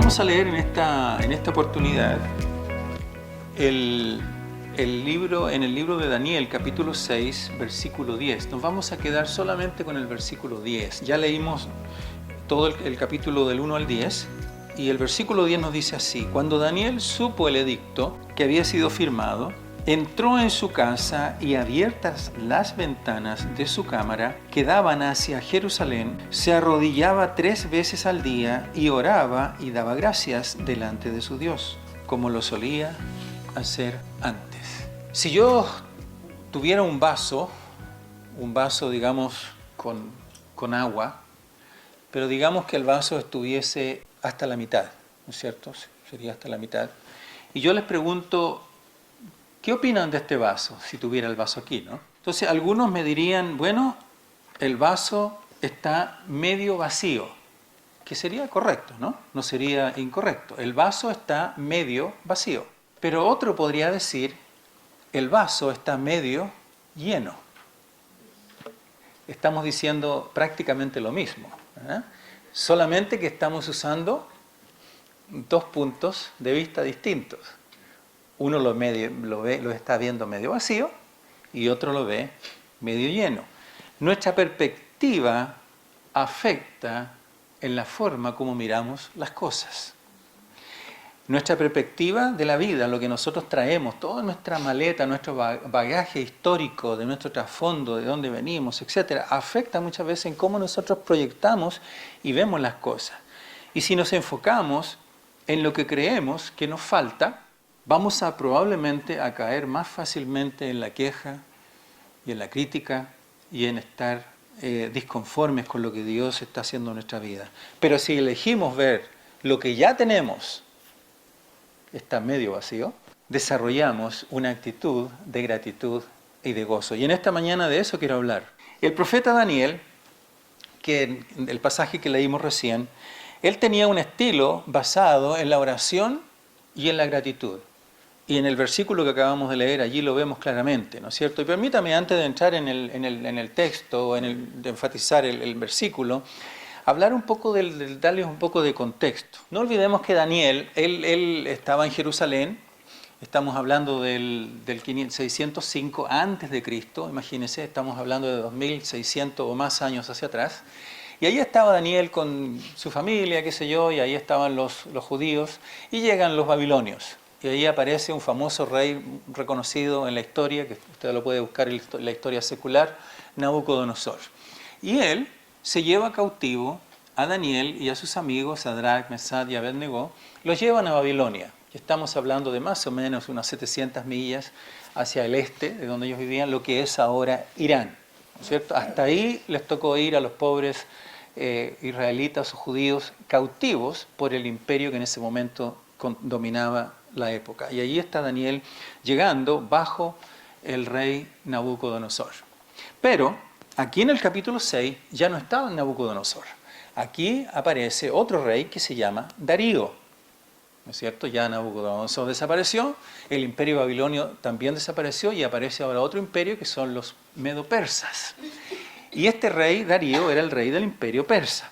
Vamos a leer en esta oportunidad el libro de Daniel, capítulo 6, versículo 10. Nos vamos a quedar solamente con el versículo 10. Ya leímos todo el capítulo del 1 al 10 y el versículo 10 nos dice así: Cuando Daniel supo el edicto que había sido firmado, entró en su casa y, abiertas las ventanas de su cámara que daban hacia Jerusalén, se arrodillaba 3 veces al día y oraba y daba gracias delante de su Dios, como lo solía hacer antes. Si yo tuviera un vaso digamos con agua, pero digamos que el vaso estuviese hasta la mitad, ¿no es cierto? Sería hasta la mitad. Y yo les pregunto, ¿qué opinan de este vaso, si tuviera el vaso aquí, ¿no? Entonces algunos me dirían, bueno, el vaso está medio vacío, que sería correcto, ¿no? No sería incorrecto. El vaso está medio vacío. Pero otro podría decir, el vaso está medio lleno. Estamos diciendo prácticamente lo mismo, ¿eh? Solamente que estamos usando 2 puntos de vista distintos. Uno lo está viendo medio vacío y otro lo ve medio lleno. Nuestra perspectiva afecta en la forma como miramos las cosas. Nuestra perspectiva de la vida, lo que nosotros traemos, toda nuestra maleta, nuestro bagaje histórico, de nuestro trasfondo, de dónde venimos, etc., afecta muchas veces en cómo nosotros proyectamos y vemos las cosas. Y si nos enfocamos en lo que creemos que nos falta, vamos probablemente a caer más fácilmente en la queja y en la crítica y en estar disconformes con lo que Dios está haciendo en nuestra vida. Pero si elegimos ver lo que ya tenemos, está medio vacío, desarrollamos una actitud de gratitud y de gozo. Y en esta mañana de eso quiero hablar. El profeta Daniel, que en el pasaje que leímos recién, él tenía un estilo basado en la oración y en la gratitud. Y en el versículo que acabamos de leer, allí lo vemos claramente, ¿no es cierto? Y permítame, antes de entrar en el texto, de enfatizar el versículo, hablar un poco, darles un poco de contexto. No olvidemos que Daniel, él estaba en Jerusalén, estamos hablando del 605 antes de Cristo, imagínense, estamos hablando de 2600 o más años hacia atrás. Y ahí estaba Daniel con su familia, qué sé yo, y ahí estaban los judíos, y llegan los babilonios. Y ahí aparece un famoso rey reconocido en la historia, que usted lo puede buscar en la historia secular, Nabucodonosor. Y él se lleva cautivo a Daniel y a sus amigos, Sadrach, Mesach y Abednego, los llevan a Babilonia. Estamos hablando de más o menos unas 700 millas hacia el este, de donde ellos vivían, lo que es ahora Irán, ¿no es cierto? Hasta ahí les tocó ir a los pobres israelitas o judíos cautivos por el imperio que en ese momento dominaba la época. Y allí está Daniel llegando bajo el rey Nabucodonosor. Pero aquí en el capítulo 6 ya no estaba Nabucodonosor. Aquí aparece otro rey que se llama Darío, ¿no es cierto? Ya Nabucodonosor desapareció, el imperio babilonio también desapareció y aparece ahora otro imperio que son los medo-persas. Y este rey, Darío, era el rey del imperio persa.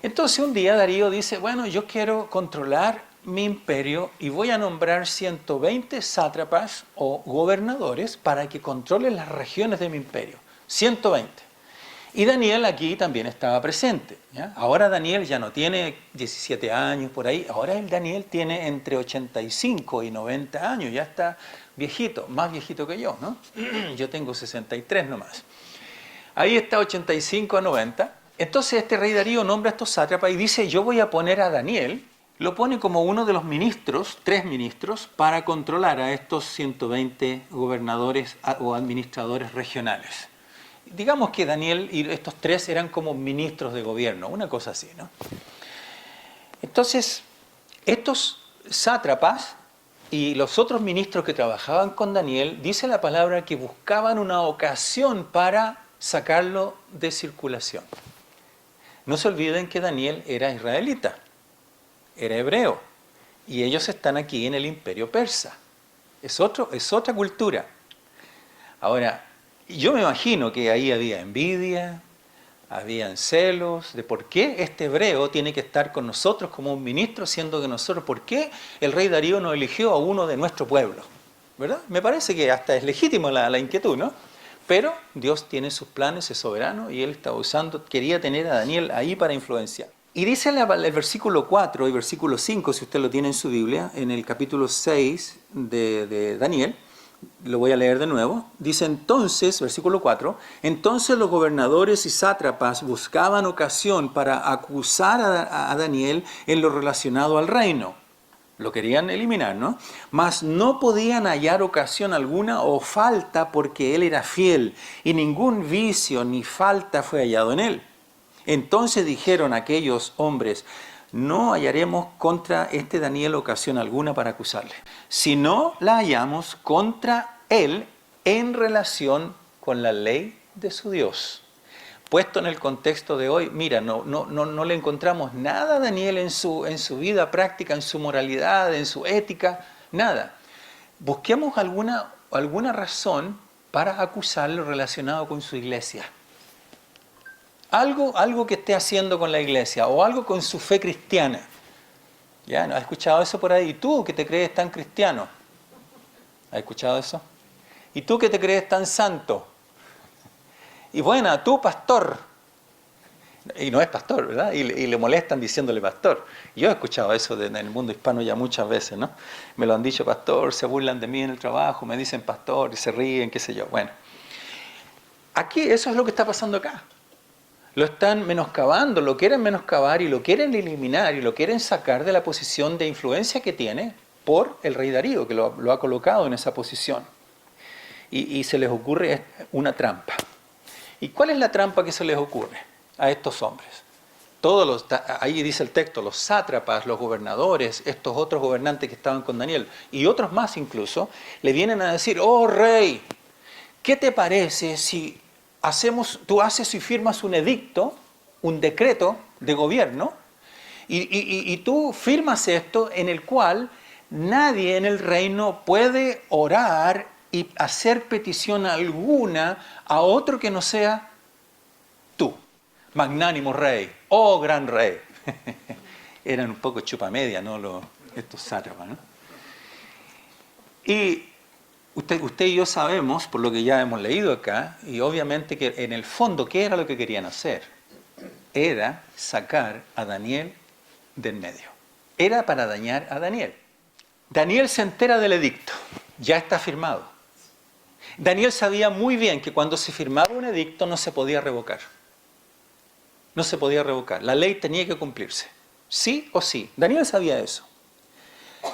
Entonces un día Darío dice, bueno, yo quiero controlar mi imperio y voy a nombrar 120 sátrapas o gobernadores para que controlen las regiones de mi imperio. 120. Y Daniel aquí también estaba presente, ¿ya? Ahora Daniel ya no tiene 17 años por ahí, ahora Daniel tiene entre 85 y 90 años, ya está viejito, más viejito que yo, ¿no? Yo tengo 63 nomás. Ahí está 85 a 90. Entonces este rey Darío nombra a estos sátrapas y dice, yo voy a poner a Daniel, lo pone como uno de los ministros, 3 ministros, para controlar a estos 120 gobernadores o administradores regionales. Digamos que Daniel y estos 3 eran como ministros de gobierno, una cosa así, ¿no? Entonces, estos sátrapas y los otros ministros que trabajaban con Daniel, dice la palabra que buscaban una ocasión para sacarlo de circulación. No se olviden que Daniel era israelita, era hebreo, y ellos están aquí en el imperio persa. Es otra cultura. Ahora, yo me imagino que ahí había envidia, Habían celos de por qué este hebreo tiene que estar con nosotros como un ministro, siendo que nosotros, ¿por qué el rey Darío nos eligió a uno de nuestro pueblo? ¿Verdad? Me parece que hasta es legítimo la inquietud, ¿no? Pero Dios tiene sus planes, es soberano, y Él estaba usando, quería tener a Daniel ahí para influenciar. Y dice el versículo 4 y versículo 5, si usted lo tiene en su Biblia, en el capítulo 6 de Daniel, lo voy a leer de nuevo. Dice entonces, versículo 4, entonces los gobernadores y sátrapas buscaban ocasión para acusar a Daniel en lo relacionado al reino. Lo querían eliminar, ¿no? Mas no podían hallar ocasión alguna o falta porque él era fiel, y ningún vicio ni falta fue hallado en él. Entonces dijeron aquellos hombres, no hallaremos contra este Daniel ocasión alguna para acusarle, sino la hallamos contra él en relación con la ley de su Dios. Puesto en el contexto de hoy, mira, no le encontramos nada a Daniel en su vida práctica, en su moralidad, en su ética, nada. Busquemos alguna razón para acusarlo relacionado con su iglesia. Algo que esté haciendo con la iglesia o algo con su fe cristiana. ¿Ya? ¿No has escuchado eso por ahí? ¿Y tú que te crees tan cristiano? ¿Has escuchado eso? ¿Y tú que te crees tan santo? Y bueno, tú pastor. Y no es pastor, ¿verdad? Y le molestan diciéndole pastor. Yo he escuchado eso en el mundo hispano ya muchas veces, ¿no? Me lo han dicho pastor, se burlan de mí en el trabajo, me dicen pastor y se ríen, qué sé yo. Bueno, aquí eso es lo que está pasando acá. Lo están menoscabando, lo quieren menoscabar y lo quieren eliminar y lo quieren sacar de la posición de influencia que tiene por el rey Darío, que lo ha colocado en esa posición. Y se les ocurre una trampa. ¿Y cuál es la trampa que se les ocurre a estos hombres? Ahí dice el texto, los sátrapas, los gobernadores, estos otros gobernantes que estaban con Daniel, y otros más incluso, le vienen a decir, oh rey, ¿qué te parece si tú haces y firmas un edicto, un decreto de gobierno, y tú firmas esto en el cual nadie en el reino puede orar y hacer petición alguna a otro que no sea tú, magnánimo rey, oh gran rey? Eran un poco chupamedia, ¿no? Estos sátrapas, ¿no? Y usted y yo sabemos, por lo que ya hemos leído acá, y obviamente que en el fondo, ¿qué era lo que querían hacer? Era sacar a Daniel del medio. Era para dañar a Daniel. Daniel se entera del edicto, ya está firmado. Daniel sabía muy bien que cuando se firmaba un edicto no se podía revocar. No se podía revocar. La ley tenía que cumplirse. Sí o sí. Daniel sabía eso.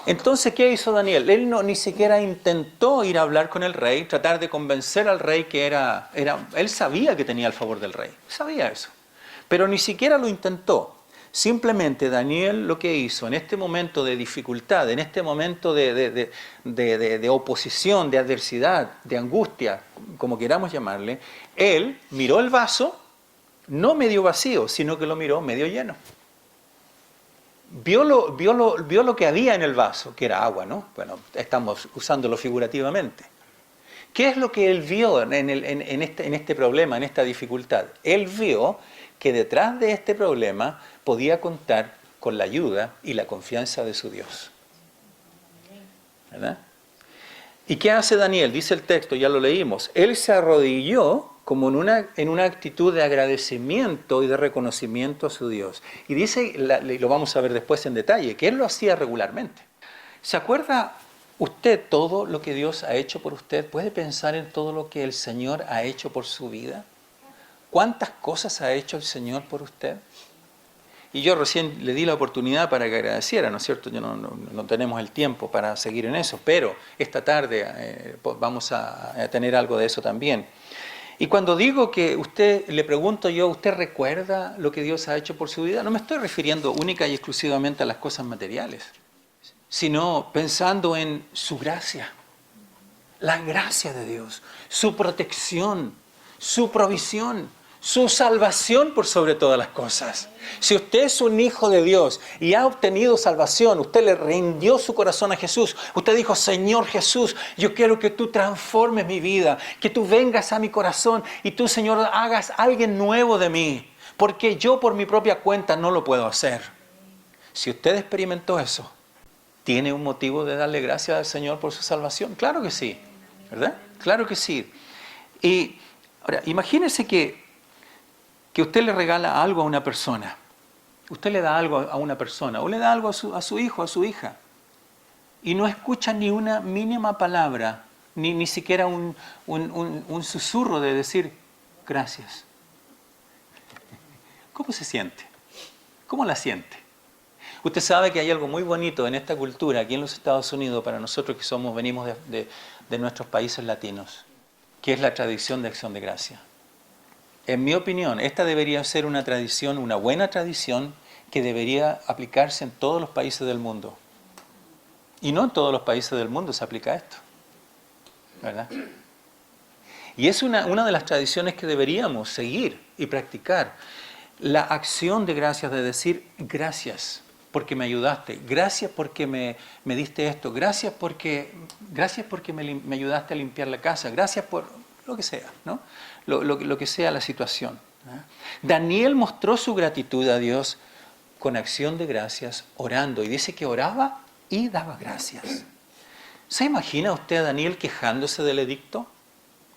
Entonces, ¿qué hizo Daniel? Él ni siquiera intentó ir a hablar con el rey, tratar de convencer al rey que él sabía que tenía el favor del rey. Sabía eso. Pero ni siquiera lo intentó. Simplemente Daniel lo que hizo en este momento de dificultad, en este momento de oposición, de adversidad, de angustia, como queramos llamarle, él miró el vaso, no medio vacío, sino que lo miró medio lleno. Vio lo que había en el vaso, que era agua, ¿no? Bueno, estamos usándolo figurativamente. ¿Qué es lo que él vio en este problema, en esta dificultad? Él vio que detrás de este problema podía contar con la ayuda y la confianza de su Dios. ¿Verdad? ¿Y qué hace Daniel? Dice el texto, ya lo leímos. Él se arrodilló como en una actitud de agradecimiento y de reconocimiento a su Dios. Y dice, lo vamos a ver después en detalle, que él lo hacía regularmente. ¿Se acuerda usted todo lo que Dios ha hecho por usted? ¿Puede pensar en todo lo que el Señor ha hecho por su vida? ¿Cuántas cosas ha hecho el Señor por usted? Y yo recién le di la oportunidad para que agradeciera, ¿no es cierto? Yo no tenemos el tiempo para seguir en eso, pero esta tarde vamos a tener algo de eso también. Y cuando digo que le pregunto yo, ¿usted recuerda lo que Dios ha hecho por su vida? No me estoy refiriendo única y exclusivamente a las cosas materiales, sino pensando en su gracia, la gracia de Dios, su protección, su provisión, su salvación por sobre todas las cosas. Si usted es un hijo de Dios y ha obtenido salvación, usted le rindió su corazón a Jesús, usted dijo, Señor Jesús, yo quiero que tú transformes mi vida, que tú vengas a mi corazón y tú, Señor, hagas alguien nuevo de mí. porque yo por mi propia cuenta no lo puedo hacer. Si usted experimentó eso, ¿tiene un motivo de darle gracias al Señor por su salvación? Claro que sí, ¿verdad? Claro que sí. Y ahora, imagínese que usted le regala algo a una persona. Usted le da algo a una persona o le da algo a su hijo, a su hija, y no escucha ni una mínima palabra, ni siquiera un susurro de decir gracias. ¿Cómo se siente? ¿Cómo la siente? Usted sabe que hay algo muy bonito en esta cultura, aquí en los Estados Unidos, para nosotros que venimos de nuestros países latinos, que es la tradición de acción de gracia. En mi opinión, esta debería ser una tradición, una buena tradición, que debería aplicarse en todos los países del mundo. Y no en todos los países del mundo se aplica esto, ¿verdad? Y es una de las tradiciones que deberíamos seguir y practicar. La acción de gracias, de decir gracias porque me ayudaste, gracias porque me diste esto, gracias porque me ayudaste a limpiar la casa, gracias por lo que sea, ¿no? Lo que sea la situación, ¿eh? Daniel mostró su gratitud a Dios con acción de gracias, orando, y dice que oraba y daba gracias. ¿Se imagina usted a Daniel quejándose del edicto?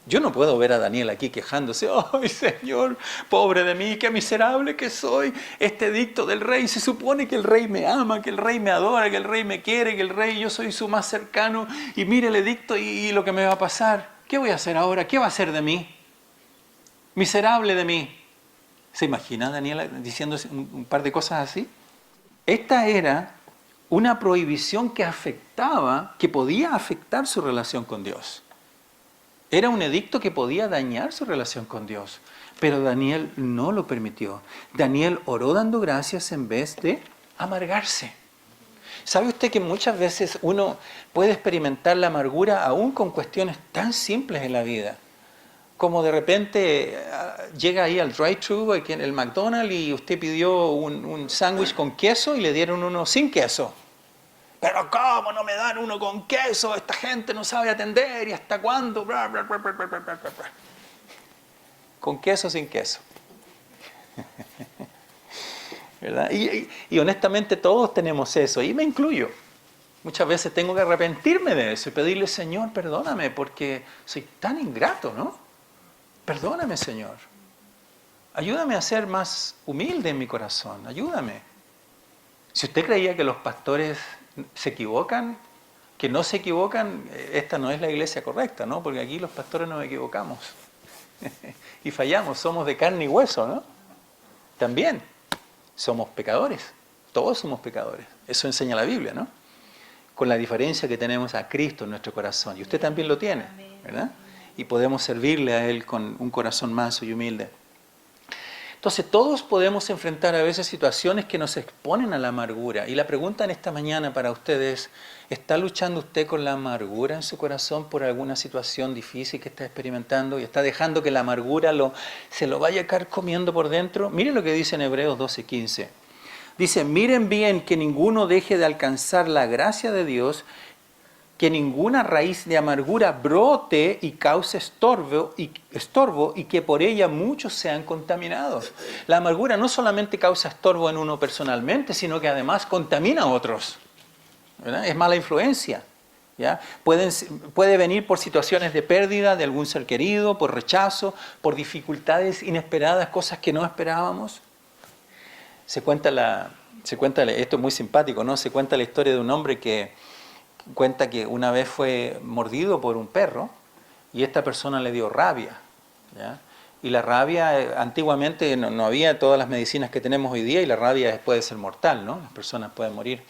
Yo no puedo ver a Daniel aquí quejándose. ¡Ay, Señor, pobre de mí, qué miserable que soy! Este edicto del rey, se supone que el rey me ama, que el rey me adora, que el rey me quiere, que el rey, yo soy su más cercano, y mire el edicto y lo que me va a pasar. ¿Qué voy a hacer ahora? ¿Qué va a hacer de mí? Miserable de mí. ¿Se imagina Daniel diciendo un par de cosas así? Esta era una prohibición que podía afectar su relación con Dios. Era un edicto que podía dañar su relación con Dios. Pero Daniel no lo permitió. Daniel oró dando gracias en vez de amargarse. ¿Sabe usted que muchas veces uno puede experimentar la amargura aún con cuestiones tan simples en la vida? Como de repente llega ahí al drive-thru, en el McDonald's, y usted pidió un sándwich con queso y le dieron uno sin queso. Pero ¿cómo no me dan uno con queso? Esta gente no sabe atender, ¿y hasta cuándo? Bla, bla, bla, bla, bla, bla, bla. Con queso, sin queso. ¿Verdad? Y honestamente todos tenemos eso, y me incluyo. Muchas veces tengo que arrepentirme de eso y pedirle, Señor, perdóname, porque soy tan ingrato, ¿no? Perdóname, Señor. Ayúdame a ser más humilde en mi corazón, ayúdame. Si usted creía que los pastores se equivocan, que no se equivocan, esta no es la iglesia correcta, ¿no? Porque aquí los pastores nos equivocamos y fallamos, somos de carne y hueso, ¿no? También somos pecadores, todos somos pecadores, eso enseña la Biblia, ¿no? Con la diferencia que tenemos a Cristo en nuestro corazón, y usted también lo tiene, ¿verdad? Y podemos servirle a Él con un corazón manso y humilde. Entonces todos podemos enfrentar a veces situaciones que nos exponen a la amargura. Y la pregunta en esta mañana para ustedes es, ¿está luchando usted con la amargura en su corazón por alguna situación difícil que está experimentando y está dejando que la amargura se lo vaya carcomiendo por dentro? Miren lo que dice en Hebreos 12:15. Dice, miren bien que ninguno deje de alcanzar la gracia de Dios, que ninguna raíz de amargura brote y cause estorbo y que por ella muchos sean contaminados. La amargura no solamente causa estorbo en uno personalmente, sino que además contamina a otros, ¿verdad? Es mala influencia, ¿ya? Puede venir por situaciones de pérdida de algún ser querido, por rechazo, por dificultades inesperadas, cosas que no esperábamos. Esto es muy simpático, ¿no? Se cuenta la historia de un hombre que cuenta que una vez fue mordido por un perro y esta persona le dio rabia, ¿ya? Y la rabia, antiguamente no había todas las medicinas que tenemos hoy día y la rabia puede ser mortal, ¿no? Las personas pueden morir.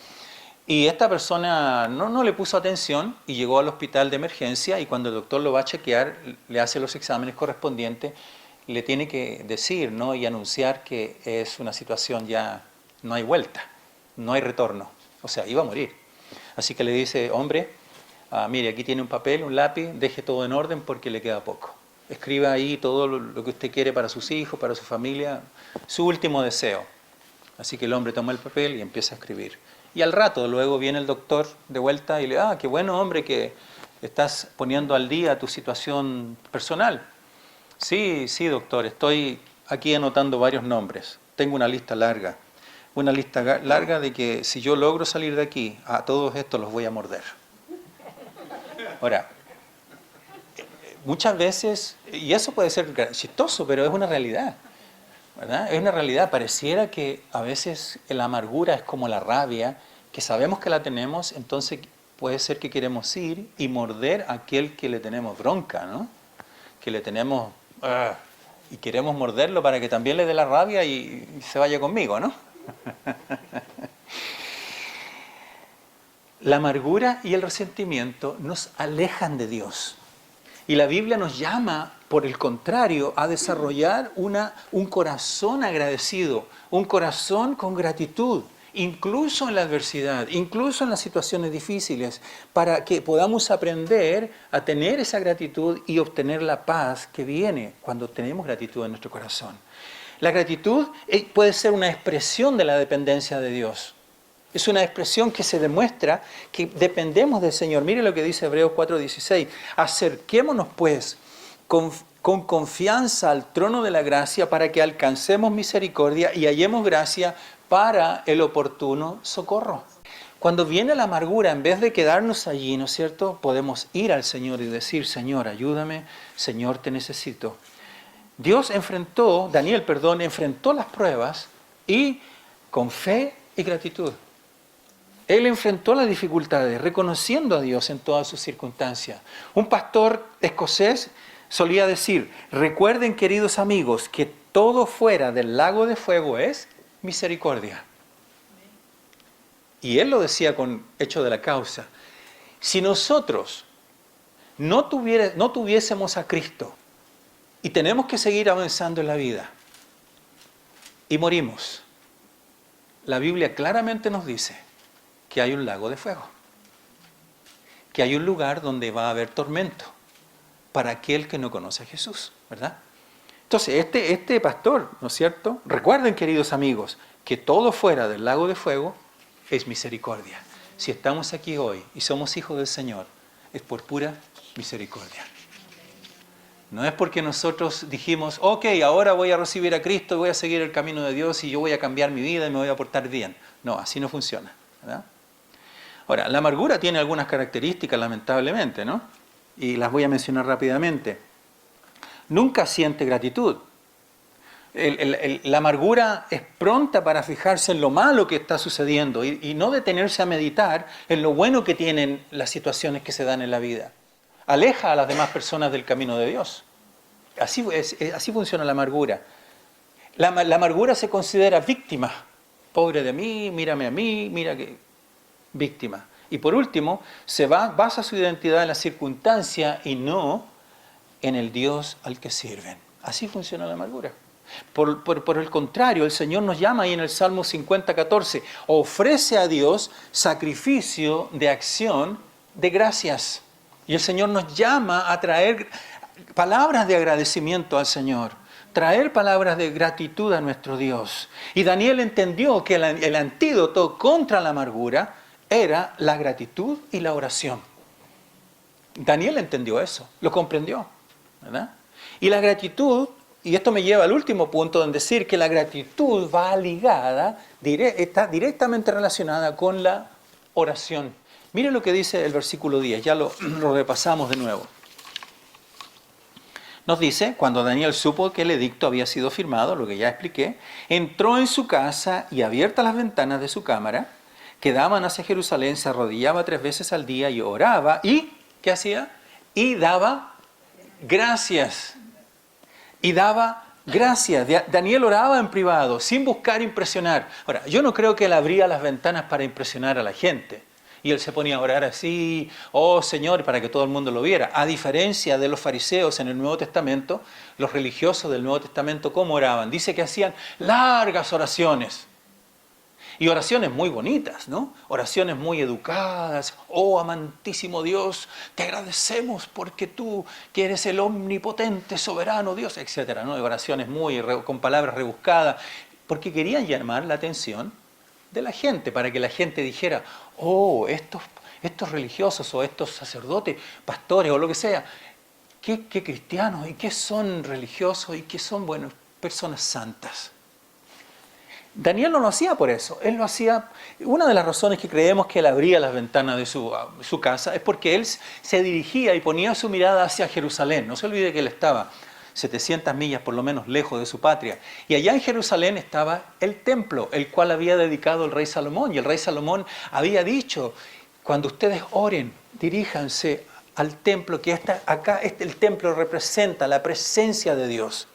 Y esta persona no le puso atención y llegó al hospital de emergencia, y cuando el doctor lo va a chequear, le hace los exámenes correspondientes, le tiene que decir, ¿no? Y anunciar que es una situación ya, no hay vuelta, no hay retorno, o sea, iba a morir. Así que le dice, hombre, mire, aquí tiene un papel, un lápiz, deje todo en orden porque le queda poco. Escriba ahí todo lo que usted quiere para sus hijos, para su familia, su último deseo. Así que el hombre toma el papel y empieza a escribir. Y al rato luego viene el doctor de vuelta y le dice, qué bueno, hombre, que estás poniendo al día tu situación personal. Sí, doctor, estoy aquí anotando varios nombres. Tengo una lista larga. Una lista larga de que si yo logro salir de aquí, a todos estos los voy a morder. Ahora, muchas veces, y eso puede ser chistoso, pero es una realidad, ¿verdad? Es una realidad. Pareciera que a veces la amargura es como la rabia, que sabemos que la tenemos, entonces puede ser que queremos ir y morder a aquel que le tenemos bronca, ¿no? Que le tenemos... y queremos morderlo para que también le dé la rabia y se vaya conmigo, ¿no? La amargura y el resentimiento nos alejan de Dios. Y la Biblia nos llama, por el contrario, a desarrollar un corazón agradecido, un corazón con gratitud, incluso en la adversidad, incluso en las situaciones difíciles, para que podamos aprender a tener esa gratitud y obtener la paz que viene cuando tenemos gratitud en nuestro corazón. La gratitud puede ser una expresión de la dependencia de Dios. Es una expresión que se demuestra que dependemos del Señor. Mire lo que dice Hebreos 4:16. Acerquémonos pues con confianza al trono de la gracia para que alcancemos misericordia y hallemos gracia para el oportuno socorro. Cuando viene la amargura, en vez de quedarnos allí, ¿no es cierto?, podemos ir al Señor y decir, Señor, ayúdame, Señor, te necesito. Daniel enfrentó las pruebas y con fe y gratitud. Él enfrentó las dificultades, reconociendo a Dios en todas sus circunstancias. Un pastor escocés solía decir, recuerden, queridos amigos, que todo fuera del lago de fuego es misericordia. Y él lo decía con hecho de la causa. Si nosotros no tuviésemos a Cristo y tenemos que seguir avanzando en la vida y morimos, la Biblia claramente nos dice que hay un lago de fuego, que hay un lugar donde va a haber tormento para aquel que no conoce a Jesús, ¿verdad? Entonces, este pastor, ¿no es cierto? Recuerden, queridos amigos, que todo fuera del lago de fuego es misericordia. Si estamos aquí hoy y somos hijos del Señor, es por pura misericordia. No es porque nosotros dijimos, ok, ahora voy a recibir a Cristo, voy a seguir el camino de Dios y yo voy a cambiar mi vida y me voy a portar bien. No, así no funciona, ¿verdad? Ahora, la amargura tiene algunas características, lamentablemente, ¿no? Y las voy a mencionar rápidamente. Nunca siente gratitud. La amargura es pronta para fijarse en lo malo que está sucediendo y no detenerse a meditar en lo bueno que tienen las situaciones que se dan en la vida. Aleja a las demás personas del camino de Dios. Así funciona la amargura. La amargura se considera víctima. Pobre de mí, mírame a mí, mira que... víctima. Y por último, basa su identidad en la circunstancia y no en el Dios al que sirven. Así funciona la amargura. Por el contrario, el Señor nos llama ahí en el Salmo 50:14, ofrece a Dios sacrificio de acción de gracias. Y el Señor nos llama a traer palabras de agradecimiento al Señor, traer palabras de gratitud a nuestro Dios. Y Daniel entendió que el antídoto contra la amargura era la gratitud y la oración. Daniel entendió eso, lo comprendió, ¿verdad? Y la gratitud, y esto me lleva al último punto en decir que la gratitud va ligada, está directamente relacionada con la oración. Mire lo que dice el versículo 10, ya lo repasamos de nuevo. Nos dice, cuando Daniel supo que el edicto había sido firmado, lo que ya expliqué, entró en su casa y abiertas las ventanas de su cámara, que daban hacia Jerusalén, se arrodillaba 3 veces al día y oraba, y, ¿qué hacía? Y daba gracias. Y daba gracias. Daniel oraba en privado, sin buscar impresionar. Ahora, yo no creo que él abría las ventanas para impresionar a la gente. Y él se ponía a orar así, oh Señor, para que todo el mundo lo viera. A diferencia de los fariseos en el Nuevo Testamento, los religiosos del Nuevo Testamento, ¿cómo oraban? Dice que hacían largas oraciones. Y oraciones muy bonitas, ¿no? Oraciones muy educadas. Oh, amantísimo Dios, te agradecemos porque tú, que eres el omnipotente, soberano Dios, etcétera, ¿no? Oraciones con palabras rebuscadas, porque querían llamar la atención de la gente, para que la gente dijera, oh, estos religiosos o estos sacerdotes, pastores o lo que sea, qué cristianos y qué son religiosos y qué son buenos. personas santas. Daniel no lo hacía por eso, él lo hacía, una de las razones que creemos que él abría las ventanas de su casa es porque él se dirigía y ponía su mirada hacia Jerusalén. No se olvide que él estaba 700 millas por lo menos lejos de su patria. Y allá en Jerusalén estaba el templo, el cual había dedicado el rey Salomón. Y el rey Salomón había dicho, cuando ustedes oren, diríjanse al templo, que el templo representa la presencia de Dios.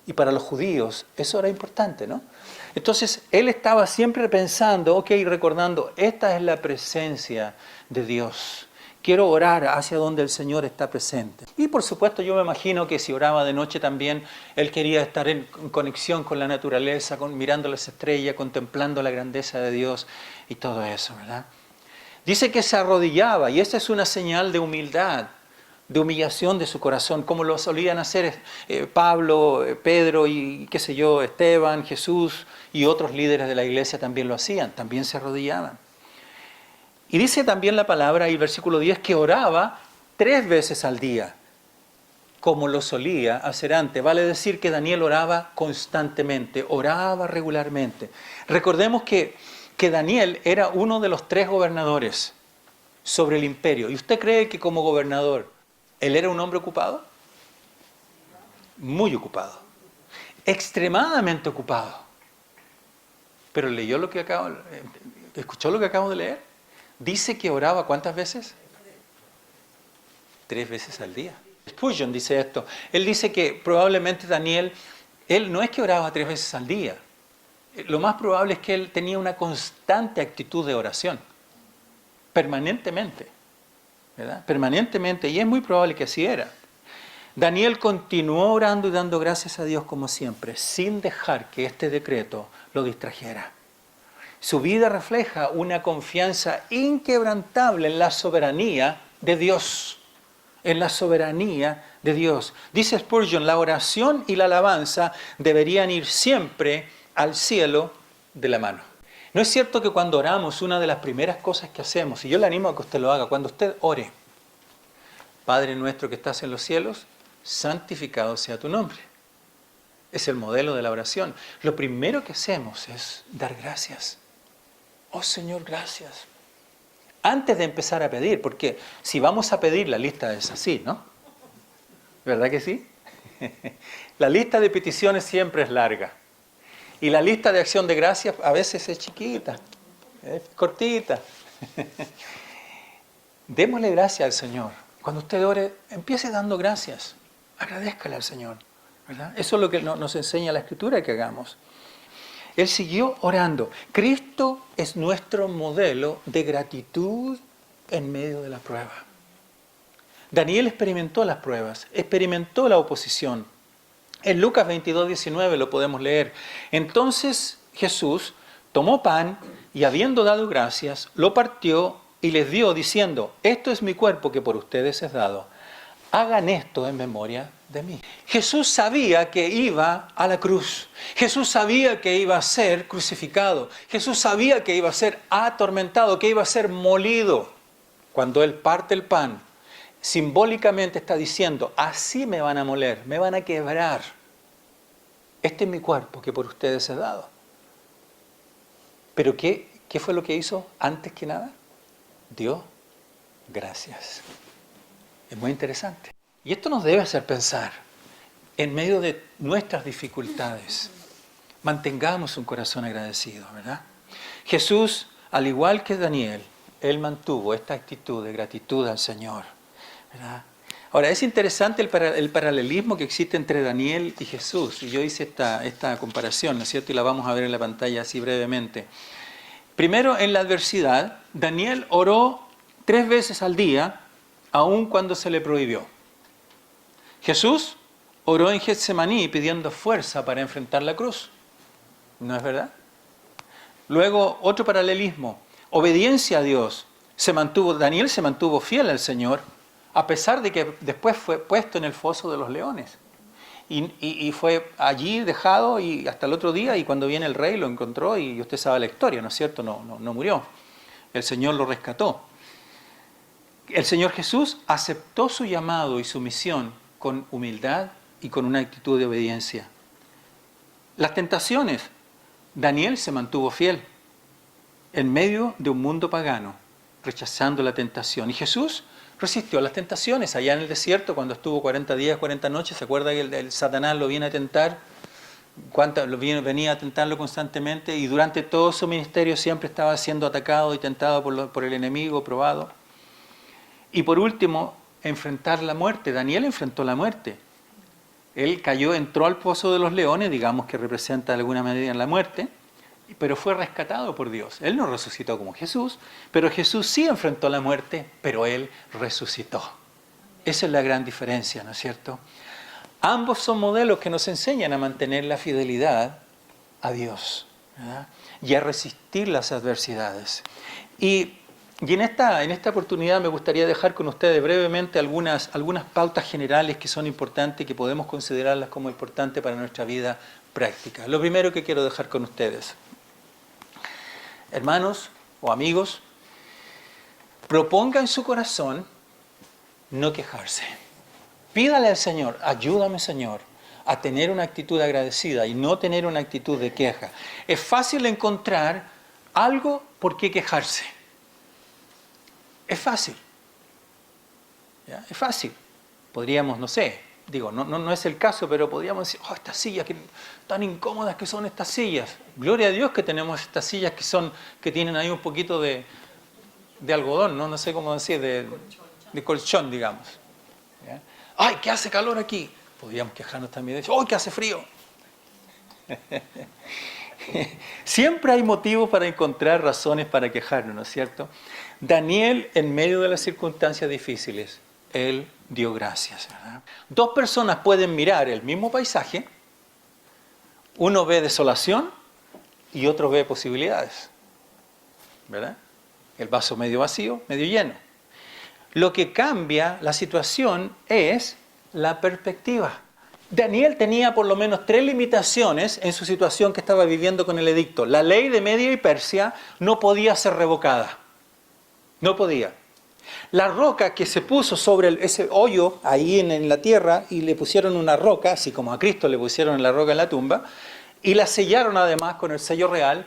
Y para los judíos eso era importante, ¿no? Entonces, él estaba siempre pensando, recordando, esta es la presencia de Dios. Quiero orar hacia donde el Señor está presente. Y por supuesto, yo me imagino que si oraba de noche también, él quería estar en conexión con la naturaleza, mirando las estrellas, contemplando la grandeza de Dios y todo eso, ¿verdad? Dice que se arrodillaba, y esa es una señal de humildad, de humillación de su corazón, como lo solían hacer Pablo, Pedro y Esteban, Jesús y otros líderes de la iglesia también lo hacían, también se arrodillaban. Y dice también la palabra, y el versículo 10, que oraba 3 veces al día, como lo solía hacer antes. Vale decir que Daniel oraba constantemente, oraba regularmente. Recordemos que Daniel era uno de los 3 gobernadores sobre el imperio. ¿Y usted cree que como gobernador él era un hombre ocupado? Muy ocupado. Extremadamente ocupado. Pero ¿escuchó lo que acabo de leer? Dice que oraba ¿cuántas veces? 3 veces al día. Spurgeon dice esto. Él dice que probablemente Daniel, él no es que oraba 3 veces al día. Lo más probable es que él tenía una constante actitud de oración. Permanentemente. ¿Verdad? Permanentemente, y es muy probable que así era. Daniel continuó orando y dando gracias a Dios como siempre, sin dejar que este decreto lo distrajera. Su vida refleja una confianza inquebrantable en la soberanía de Dios. En la soberanía de Dios. Dice Spurgeon, la oración y la alabanza deberían ir siempre al cielo de la mano. ¿No es cierto que cuando oramos, una de las primeras cosas que hacemos, y yo le animo a que usted lo haga, cuando usted ore, Padre nuestro que estás en los cielos, santificado sea tu nombre? Es el modelo de la oración. Lo primero que hacemos es dar gracias. Oh Señor, gracias. Antes de empezar a pedir, porque si vamos a pedir, la lista es así, ¿no? ¿Verdad que sí? La lista de peticiones siempre es larga. Y la lista de acción de gracias a veces es chiquita, es cortita. Démosle gracias al Señor. Cuando usted ore, empiece dando gracias. Agradézcale al Señor, ¿verdad? Eso es lo que nos enseña la Escritura que hagamos. Él siguió orando. Cristo es nuestro modelo de gratitud en medio de la prueba. Daniel experimentó las pruebas, experimentó la oposición. En Lucas 22, 19 lo podemos leer. Entonces Jesús tomó pan y habiendo dado gracias, lo partió y les dio diciendo, esto es mi cuerpo que por ustedes es dado. Hagan esto en memoria de mí. Jesús sabía que iba a la cruz. Jesús sabía que iba a ser crucificado. Jesús sabía que iba a ser atormentado, que iba a ser molido. Cuando Él parte el pan, simbólicamente está diciendo, así me van a moler, me van a quebrar. Este es mi cuerpo que por ustedes he dado. Pero ¿qué fue lo que hizo antes que nada? Dio gracias. Es muy interesante. Y esto nos debe hacer pensar, en medio de nuestras dificultades, mantengamos un corazón agradecido, ¿verdad? Jesús, al igual que Daniel, Él mantuvo esta actitud de gratitud al Señor, ¿verdad? Ahora, es interesante el paralelismo que existe entre Daniel y Jesús. Y yo hice esta comparación, ¿no es cierto? Y la vamos a ver en la pantalla así brevemente. Primero, en la adversidad, Daniel oró 3 veces al día, aun cuando se le prohibió. Jesús oró en Getsemaní pidiendo fuerza para enfrentar la cruz. ¿No es verdad? Luego, otro paralelismo. Obediencia a Dios. Daniel se mantuvo fiel al Señor, a pesar de que después fue puesto en el foso de los leones. Y fue allí dejado y hasta el otro día, y cuando viene el rey lo encontró, y usted sabe la historia, ¿no es cierto? No murió. El Señor lo rescató. El Señor Jesús aceptó su llamado y su misión con humildad y con una actitud de obediencia. Las tentaciones. Daniel se mantuvo fiel en medio de un mundo pagano, rechazando la tentación. Y Jesús resistió las tentaciones allá en el desierto cuando estuvo 40 días, 40 noches. ¿Se acuerda que el Satanás lo viene a tentar? Venía a tentarlo constantemente y durante todo su ministerio siempre estaba siendo atacado y tentado por el enemigo, probado. Y por último, enfrentar la muerte. Daniel enfrentó la muerte. Él entró al pozo de los leones, digamos que representa de alguna manera la muerte, pero fue rescatado por Dios. Él no resucitó como Jesús, pero Jesús sí enfrentó la muerte, pero Él resucitó. Esa es la gran diferencia, ¿no es cierto? Ambos son modelos que nos enseñan a mantener la fidelidad a Dios, ¿verdad? Y a resistir las adversidades. Y en esta oportunidad me gustaría dejar con ustedes brevemente algunas pautas generales que son importantes y que podemos considerarlas como importantes para nuestra vida práctica. Lo primero que quiero dejar con ustedes, hermanos o amigos, proponga en su corazón no quejarse. Pídale al Señor, ayúdame Señor, a tener una actitud agradecida y no tener una actitud de queja. Es fácil encontrar algo por qué quejarse. Es fácil. ¿Ya? Es fácil. Podríamos, no sé, no es el caso, pero podríamos decir, estas sillas, tan incómodas que son estas sillas. Gloria a Dios que tenemos estas sillas que tienen ahí un poquito de algodón, no sé cómo decir, de colchón, digamos. ¿Ya? ¡Ay, que hace calor aquí! Podríamos quejarnos también de eso. ¡Ay, que hace frío! Siempre hay motivos para encontrar razones para quejarnos, ¿no es cierto? Daniel, en medio de las circunstancias difíciles, él dio gracias, ¿verdad? Dos personas pueden mirar el mismo paisaje, uno ve desolación y otro ve posibilidades, ¿verdad? El vaso medio vacío, medio lleno. Lo que cambia la situación es la perspectiva. Daniel tenía por lo menos 3 limitaciones en su situación que estaba viviendo con el edicto. La ley de Media y Persia no podía ser revocada. No podía. La roca que se puso sobre ese hoyo ahí en la tierra y le pusieron una roca, así como a Cristo le pusieron la roca en la tumba, y la sellaron además con el sello real,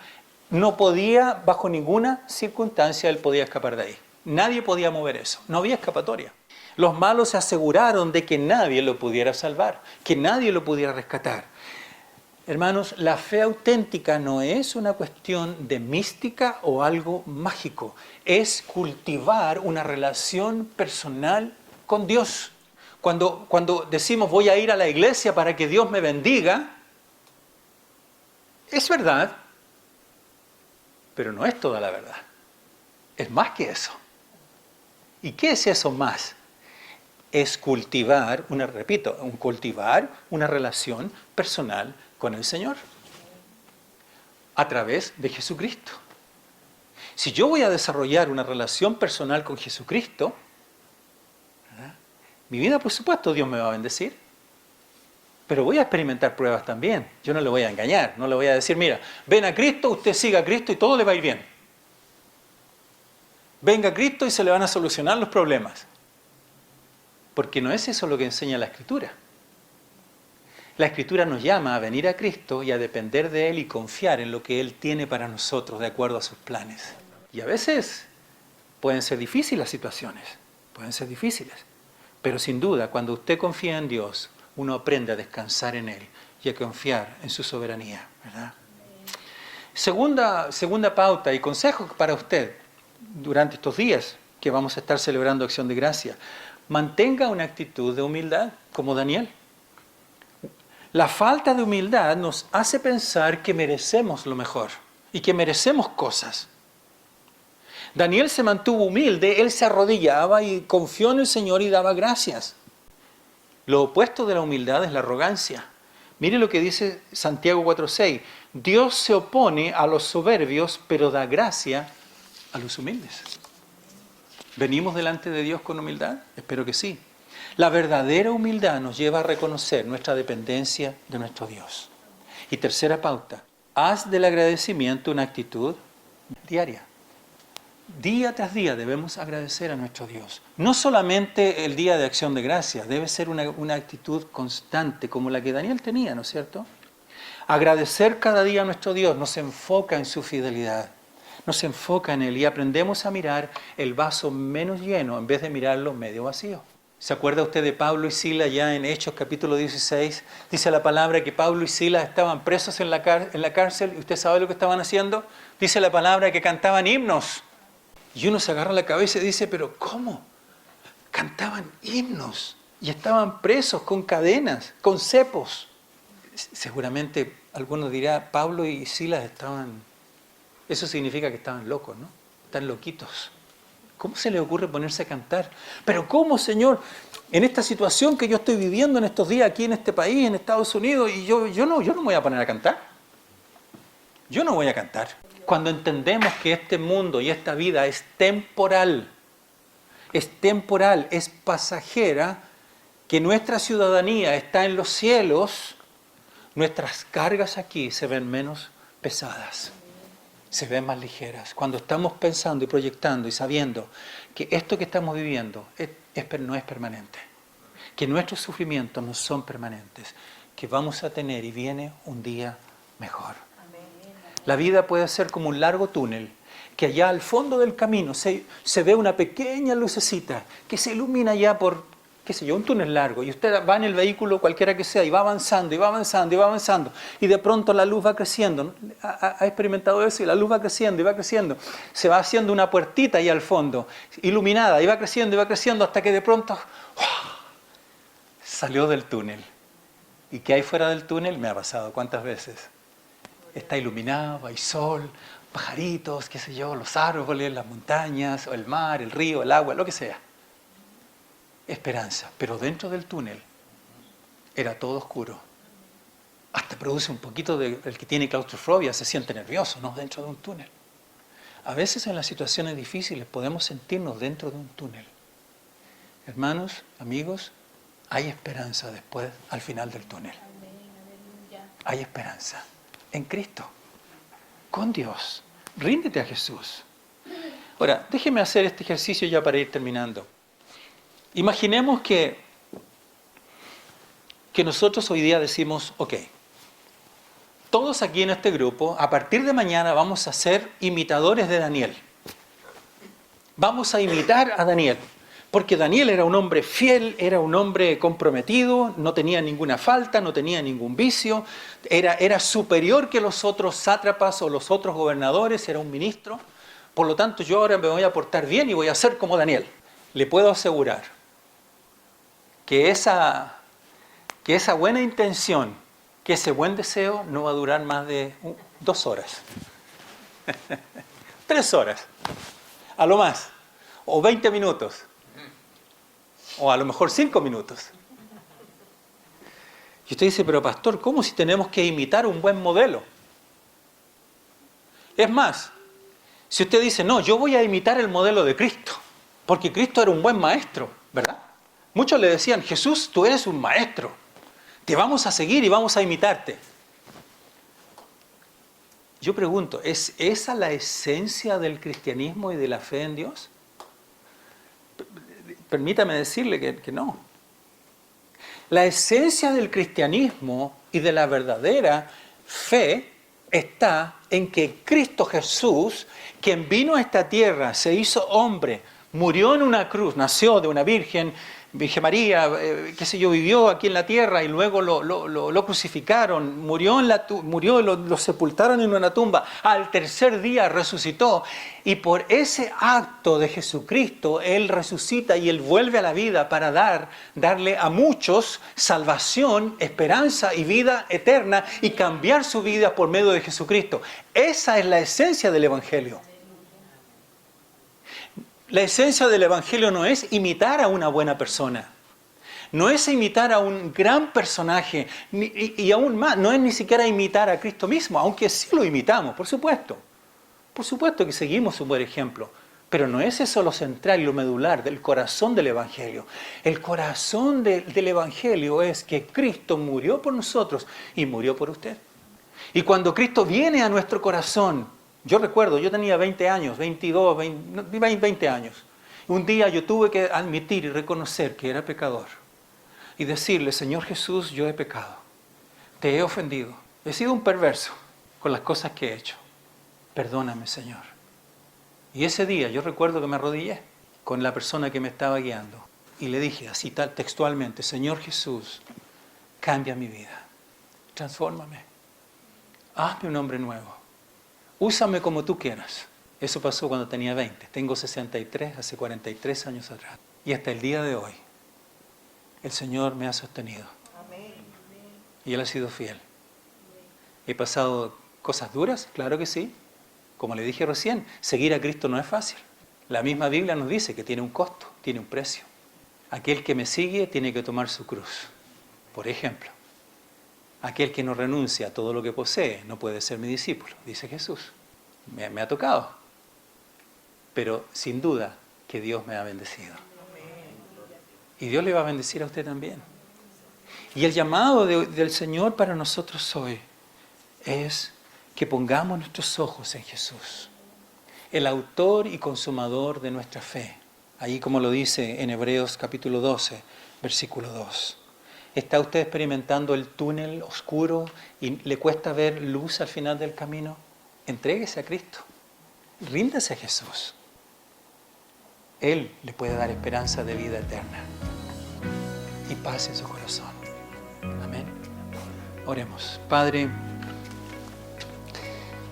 no podía, bajo ninguna circunstancia, él podía escapar de ahí. Nadie podía mover eso. No había escapatoria. Los malos se aseguraron de que nadie lo pudiera salvar, que nadie lo pudiera rescatar. Hermanos, la fe auténtica no es una cuestión de mística o algo mágico. Es cultivar una relación personal con Dios. Cuando decimos voy a ir a la iglesia para que Dios me bendiga, es verdad, pero no es toda la verdad. Es más que eso. ¿Y qué es eso más? Es cultivar una relación personal con el Señor a través de Jesucristo. Si yo voy a desarrollar una relación personal con Jesucristo, ¿verdad? Mi vida, por supuesto, Dios me va a bendecir, pero voy a experimentar pruebas también. Yo no le voy a engañar, no le voy a decir, mira, ven a Cristo, usted siga a Cristo y todo le va a ir bien. Venga a Cristo y se le van a solucionar los problemas. Porque no es eso lo que enseña la Escritura. La Escritura nos llama a venir a Cristo y a depender de Él y confiar en lo que Él tiene para nosotros de acuerdo a sus planes. Y a veces pueden ser difíciles las situaciones, pueden ser difíciles. Pero sin duda, cuando usted confía en Dios, uno aprende a descansar en Él y a confiar en su soberanía, ¿verdad? Segunda pauta y consejo para usted durante estos días que vamos a estar celebrando Acción de Gracia. Mantenga una actitud de humildad, como Daniel. La falta de humildad nos hace pensar que merecemos lo mejor y que merecemos cosas. Daniel se mantuvo humilde, él se arrodillaba y confió en el Señor y daba gracias. Lo opuesto de la humildad es la arrogancia. Mire lo que dice Santiago 4:6. Dios se opone a los soberbios, pero da gracia a los humildes. ¿Venimos delante de Dios con humildad? Espero que sí. La verdadera humildad nos lleva a reconocer nuestra dependencia de nuestro Dios. Y tercera pauta, haz del agradecimiento una actitud diaria. Día tras día debemos agradecer a nuestro Dios. No solamente el día de Acción de Gracias, debe ser una actitud constante como la que Daniel tenía, ¿no es cierto? Agradecer cada día a nuestro Dios nos enfoca en su fidelidad, nos enfoca en Él y aprendemos a mirar el vaso menos lleno en vez de mirarlo medio vacío. ¿Se acuerda usted de Pablo y Silas ya en Hechos capítulo 16? Dice la palabra que Pablo y Silas estaban presos en la cárcel y usted sabe lo que estaban haciendo. Dice la palabra que cantaban himnos. Y uno se agarra la cabeza y dice, pero ¿cómo? Cantaban himnos y estaban presos con cadenas, con cepos. Seguramente algunos dirán, Pablo y Silas estaban... Eso significa que estaban locos, ¿no? Están loquitos. ¿Cómo se le ocurre ponerse a cantar? Pero ¿cómo, Señor? En esta situación que yo estoy viviendo en estos días aquí en este país, en Estados Unidos, y yo no me voy a poner a cantar. Yo no voy a cantar. Cuando entendemos que este mundo y esta vida es temporal, es pasajera, que nuestra ciudadanía está en los cielos, nuestras cargas aquí se ven menos pesadas. Se ven más ligeras. Cuando estamos pensando y proyectando y sabiendo que esto que estamos viviendo no es permanente, que nuestros sufrimientos no son permanentes, que vamos a tener y viene un día mejor. La vida puede ser como un largo túnel, que allá al fondo del camino se ve una pequeña lucecita que se ilumina ya por, qué sé yo, un túnel largo, y usted va en el vehículo cualquiera que sea y va avanzando y va avanzando y va avanzando, y de pronto la luz va creciendo. ¿Ha experimentado eso? Y la luz va creciendo y va creciendo. Se va haciendo una puertita ahí al fondo, iluminada, y va creciendo hasta que de pronto ¡oh!, salió del túnel. ¿Y qué hay fuera del túnel? Me ha pasado cuántas veces. Está iluminado, hay sol, pajaritos, qué sé yo, los árboles, las montañas, o el mar, el río, el agua, lo que sea. Esperanza, pero dentro del túnel era todo oscuro. Hasta produce un poquito el que tiene claustrofobia, se siente nervioso, ¿no? Dentro de un túnel. A veces en las situaciones difíciles podemos sentirnos dentro de un túnel. Hermanos, amigos, hay esperanza después, al final del túnel. Hay esperanza en Cristo, con Dios. Ríndete a Jesús. Ahora, déjeme hacer este ejercicio ya para ir terminando. Imaginemos que nosotros hoy día decimos, ok, todos aquí en este grupo, a partir de mañana vamos a ser imitadores de Daniel. Vamos a imitar a Daniel, porque Daniel era un hombre fiel, era un hombre comprometido, no tenía ninguna falta, no tenía ningún vicio, era superior que los otros sátrapas o los otros gobernadores, era un ministro. Por lo tanto, yo ahora me voy a portar bien y voy a ser como Daniel. Le puedo asegurar que esa buena intención, que ese buen deseo no va a durar más de 2 horas. 3 horas, a lo más, o 20 minutos, o a lo mejor 5 minutos. Y usted dice, pero pastor, ¿cómo si tenemos que imitar un buen modelo? Es más, si usted dice, no, yo voy a imitar el modelo de Cristo, porque Cristo era un buen maestro, ¿verdad? Muchos le decían, Jesús, tú eres un maestro, te vamos a seguir y vamos a imitarte. Yo pregunto, ¿es esa la esencia del cristianismo y de la fe en Dios? Permítame decirle que no. La esencia del cristianismo y de la verdadera fe está en que Cristo Jesús, quien vino a esta tierra, se hizo hombre, murió en una cruz, nació de una Virgen María, qué sé yo, vivió aquí en la tierra y luego lo crucificaron, murió, lo sepultaron en una tumba, al tercer día resucitó, y por ese acto de Jesucristo, Él resucita y Él vuelve a la vida para darle a muchos salvación, esperanza y vida eterna y cambiar su vida por medio de Jesucristo. Esa es la esencia del Evangelio. La esencia del Evangelio no es imitar a una buena persona, no es imitar a un gran personaje, y aún más, no es ni siquiera imitar a Cristo mismo, aunque sí lo imitamos, por supuesto. Por supuesto que seguimos su buen ejemplo, pero no es eso lo central y lo medular del corazón del Evangelio. El corazón del Evangelio es que Cristo murió por nosotros y murió por usted. Y cuando Cristo viene a nuestro corazón, yo recuerdo, yo tenía 20 años, 22, 20 años. Un día yo tuve que admitir y reconocer que era pecador. Y decirle, Señor Jesús, yo he pecado. Te he ofendido. He sido un perverso con las cosas que he hecho. Perdóname, Señor. Y ese día yo recuerdo que me arrodillé con la persona que me estaba guiando y le dije así tal textualmente: Señor Jesús, cambia mi vida, transfórmame, hazme un hombre nuevo, úsame como tú quieras. Eso pasó cuando tenía 20, tengo 63, hace 43 años atrás. Y hasta el día de hoy, el Señor me ha sostenido. Y Él ha sido fiel. ¿He pasado cosas duras? Claro que sí. Como le dije recién, seguir a Cristo no es fácil. La misma Biblia nos dice que tiene un costo, tiene un precio. Aquel que me sigue tiene que tomar su cruz. Por ejemplo, aquel que no renuncia a todo lo que posee no puede ser mi discípulo, dice Jesús. Me ha tocado. Pero sin duda que Dios me ha bendecido. Y Dios le va a bendecir a usted también. Y el llamado del Señor para nosotros hoy es que pongamos nuestros ojos en Jesús, el autor y consumador de nuestra fe. Ahí, como lo dice en Hebreos capítulo 12, versículo 2. ¿Está usted experimentando el túnel oscuro y le cuesta ver luz al final del camino? Entréguese a Cristo. Ríndase a Jesús. Él le puede dar esperanza de vida eterna y paz en su corazón. Amén. Oremos. Padre,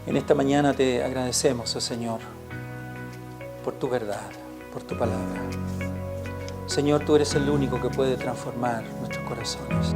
en esta mañana te agradecemos, oh Señor, por tu verdad, por tu palabra. Señor, tú eres el único que puede transformar nuestros corazones.